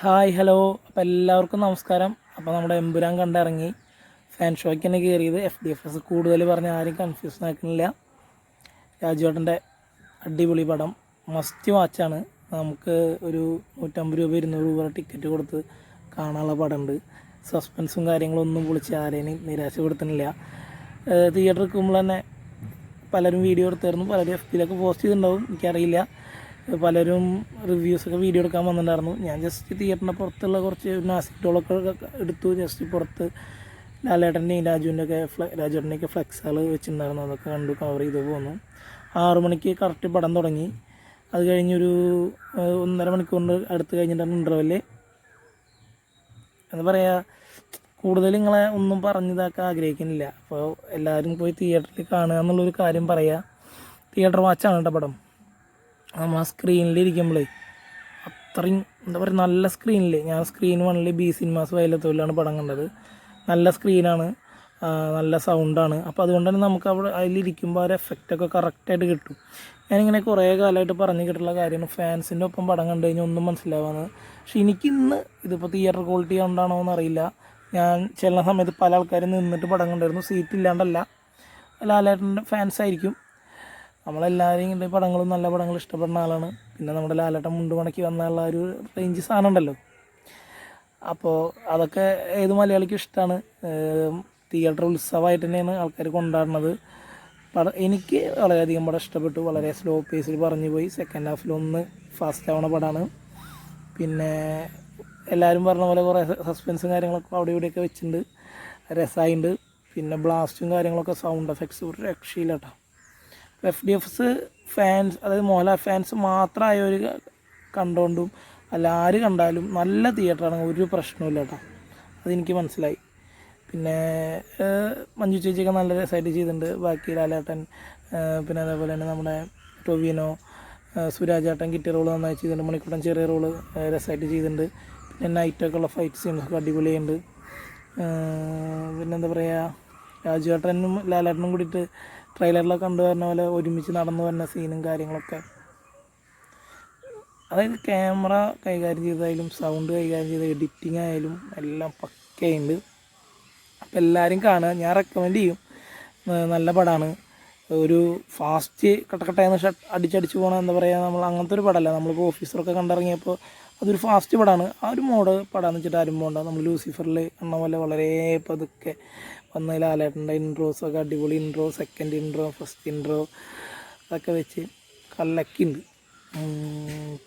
Hi hello അപ്പോൾ എല്ലാവർക്കും നമസ്കാരം. അപ്പോൾ നമ്മുടെ എമ്പുരാൻ കണ്ടിറങ്ങി ഫാൻ ഷോയ്ക്ക് തന്നെ കയറിയത് FDFS. കൂടുതൽ പറഞ്ഞ് ആരും കൺഫ്യൂഷൻ ആക്കുന്നില്ല. രാജുവേട്ടൻ്റെ അടിപൊളി പടം, മസ്റ്റ് വാച്ചാണ്. നമുക്ക് ഒരു 150 രൂപ 200 രൂപ ടിക്കറ്റ് കൊടുത്ത് കാണാനുള്ള പടമുണ്ട്. സസ്പെൻസും കാര്യങ്ങളൊന്നും പൊളിച്ച് ആരെയും നിരാശപ്പെടുത്തുന്നില്ല. തിയേറ്ററിൽ നിൽക്കുമ്പോൾ തന്നെ പലരും വീഡിയോ എടുത്തായിരുന്നു, പലരും FBയിലൊക്കെ പോസ്റ്റ് ചെയ്തിട്ടുണ്ടാവും, എനിക്കറിയില്ല. പലരും റിവ്യൂസൊക്കെ വീഡിയോ എടുക്കാൻ വന്നിട്ടുണ്ടായിരുന്നു. ഞാൻ ജസ്റ്റ് തിയേറ്ററിൻ്റെ പുറത്തുള്ള കുറച്ച് നാസിറ്റുകളൊക്കെ എടുത്തു. ജസ്റ്റ് പുറത്ത് ലാലേട്ടൻ്റെയും രാജുവേട്ടൻ്റെയൊക്കെ ഫ്ലെക്സുകൾ വെച്ചിട്ടുണ്ടായിരുന്നു, അതൊക്കെ കണ്ടു, കവർ ചെയ്ത് പോന്നു. 6 മണിക്ക് കറക്റ്റ് പടം തുടങ്ങി. അത് കഴിഞ്ഞൊരു 1.5 മണിക്കൂറിൻ്റെ അടുത്ത് കഴിഞ്ഞിട്ടാണ് ഇൻ്റർവെല്. എന്താ പറയുക, കൂടുതൽ നിങ്ങളെ ഒന്നും പറഞ്ഞതാക്കാൻ ആഗ്രഹിക്കുന്നില്ല. അപ്പോൾ എല്ലാവരും പോയി തിയേറ്ററിൽ കാണുക എന്നുള്ളൊരു കാര്യം പറയുക. തിയേറ്റർ വാച്ചാണ് കേട്ടോ പടം. നമ്മൾ ആ സ്ക്രീനിലിരിക്കുമ്പോഴേ അത്രയും എന്താ പറയുക, നല്ല സ്ക്രീനിൽ, ഞാൻ സ്ക്രീൻ 1 ബി സിനിമാസ് വയലത്തോലാണ് പടം കണ്ടത്. നല്ല സ്ക്രീനാണ്, നല്ല സൗണ്ടാണ്. അപ്പോൾ അതുകൊണ്ട് തന്നെ നമുക്ക് അവിടെ അതിലിരിക്കുമ്പോൾ ആ ഒരു എഫക്റ്റൊക്കെ കറക്റ്റായിട്ട് കിട്ടും. ഞാനിങ്ങനെ കുറേ കാലമായിട്ട് പറഞ്ഞു കിട്ടുള്ള കാര്യമാണ്, ഫാൻസിൻ്റെ ഒപ്പം പടം കണ്ടു കഴിഞ്ഞാൽ ഒന്നും മനസ്സിലാവാന്ന്. പക്ഷെ എനിക്കിന്ന് ഇതിപ്പോൾ തിയേറ്റർ ക്വാളിറ്റി കൊണ്ടാണോ എന്നറിയില്ല, ഞാൻ ചെല്ലുന്ന സമയത്ത് പല ആൾക്കാരും നിന്നിട്ട് പടം കണ്ടായിരുന്നു. സീറ്റ് ഇല്ലാണ്ടല്ല, ലാലേട്ടൻ്റെ ഫാൻസായിരിക്കും. നമ്മളെല്ലാവരും ഇങ്ങനത്തെ പടങ്ങളും നല്ല പടങ്ങൾ ഇഷ്ടപ്പെടുന്ന ആളാണ്. പിന്നെ നമ്മുടെ ലാലേട്ടൻ മുണ്ട് മടക്കി വന്നുള്ള ഒരു റേഞ്ച് സാധനം ഉണ്ടല്ലോ, അപ്പോൾ അതൊക്കെ ഏത് മലയാളിക്കും ഇഷ്ടമാണ്. തിയേറ്റർ ഉത്സവമായിട്ട് തന്നെയാണ് ആൾക്കാർ കൊണ്ടാടുന്നത്. എനിക്ക് വളരെയധികം പടം ഇഷ്ടപ്പെട്ടു. വളരെ സ്ലോ പേസിൽ പറഞ്ഞു പോയി. സെക്കൻഡ് ഹാഫിലൊന്ന് ഫാസ്റ്റ് ആവണ പടമാണ്. പിന്നെ എല്ലാവരും പറഞ്ഞ പോലെ കുറേ സസ്പെൻസും കാര്യങ്ങളൊക്കെ അവിടെ ഇവിടെയൊക്കെ വെച്ചിട്ടുണ്ട്, രസമായിട്ടുണ്ട്. പിന്നെ ബ്ലാസ്റ്റും കാര്യങ്ങളൊക്കെ, സൗണ്ട് എഫക്ട്സ് ഒരു രക്ഷയില്ല കേട്ടോ. FDFS ഫാൻസ്, അതായത് മോഹൻലാൽ ഫാൻസ് മാത്രമായവർ കണ്ടുകൊണ്ടും അല്ല ആര് കണ്ടാലും നല്ല തിയേറ്ററാണ്, ഒരു പ്രശ്നമില്ല കേട്ടോ, അതെനിക്ക് മനസ്സിലായി. പിന്നെ മഞ്ജു ചേച്ചിയൊക്കെ നല്ല രസമായിട്ട് ചെയ്തിട്ടുണ്ട്. ബാക്കി ലാലേട്ടൻ, പിന്നെ അതേപോലെ തന്നെ നമ്മുടെ ടൊവിനോ, സുരാജേട്ടൻ കിട്ടിയ റോള് നന്നായി ചെയ്തിട്ടുണ്ട്. മണിക്കൂട്ടൻ ചെറിയ റോള് രസമായിട്ട് ചെയ്തിട്ടുണ്ട്. പിന്നെ നൈറ്റൊക്കെ ഉള്ള ഫൈറ്റ് സീൻസൊക്കെ അടിപൊളിയുണ്ട്. പിന്നെന്താ പറയുക, രാജുവേട്ടനും ലാലേട്ടനും കൂടിയിട്ട് ട്രെയിലറിലൊക്കെ കണ്ടു വരുന്ന പോലെ ഒരുമിച്ച് നടന്നു വരുന്ന സീനും കാര്യങ്ങളൊക്കെ, അതായത് ക്യാമറ കൈകാര്യം ചെയ്തായാലും സൗണ്ട് കൈകാര്യം ചെയ്ത എഡിറ്റിംഗ് ആയാലും എല്ലാം പക്കയുണ്ട്. അപ്പോൾ എല്ലാവരും കാണുക, ഞാൻ റെക്കമെൻഡ് ചെയ്യും. നല്ല പടമാണ്. ഒരു ഫാസ്റ്റ് കട്ടക്കട്ടയെന്ന് അടിച്ചടിച്ച് പോകണം, എന്താ പറയുക, നമ്മൾ അങ്ങനത്തെ ഒരു പടമല്ല. നമ്മളിപ്പോൾ ഓഫീസറൊക്കെ കണ്ടിറങ്ങിയപ്പോൾ അതൊരു ഫാസ്റ്റ് പടമാണ്. ആ ഒരു മോഡ് പടമെന്ന് വെച്ചിട്ട് ആരും പോകണ്ട. നമ്മൾ ലൂസിഫറിൽ എന്ന പോലെ വളരെ പതുക്കെ വന്ന് ലാലേട്ടൻ്റെ ഇൻട്രോസൊക്കെ അടിപൊളി intro, second intro, first intro അതൊക്കെ വെച്ച് കല്ലക്കുണ്ട്.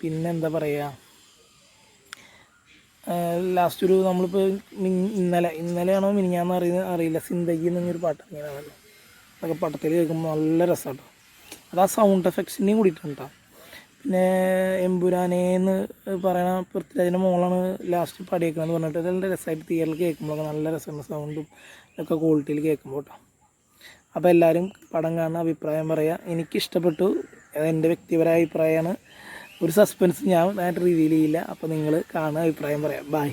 പിന്നെന്താ പറയുക, ലാസ്റ്റ് ഒരു നമ്മളിപ്പോൾ ഇന്നലെയാണോ മിനിഞ്ഞാന്ന് അറിയില്ല, സിന്ദഗി എന്നൊരു പാട്ട് അങ്ങനെയാണല്ലോ, അതൊക്കെ പടത്തിൽ കേൾക്കുമ്പോൾ നല്ല രസമാണ്. അത് ആ സൗണ്ട് എഫക്ട്സിൻ്റെയും കൂടിയിട്ടുണ്ട്. പിന്നെ എമ്പുരാനേന്ന് പറയണ പൃഥ്വിരാജിൻ്റെ മോളാണ് ലാസ്റ്റ് പാടിയേക്കണമെന്ന് പറഞ്ഞിട്ട് നല്ല രസമായിട്ട് തിയേറ്ററിൽ കേൾക്കുമ്പോഴൊക്കെ നല്ല രസമാണ്, സൗണ്ടും ഒക്കെ ക്വാളിറ്റിയിൽ കേൾക്കുമ്പോൾ കേട്ടോ. അപ്പോൾ എല്ലാവരും പടം കാണുന്ന അഭിപ്രായം പറയുക. എനിക്കിഷ്ടപ്പെട്ടു, അതെൻ്റെ വ്യക്തിപരമായ അഭിപ്രായമാണ്. ഒരു സസ്പെൻസ് ഞാൻ റിവീൽ ചെയ്യില്ല. അപ്പോൾ നിങ്ങൾ കാണുക, അഭിപ്രായം പറയാം. ബൈ.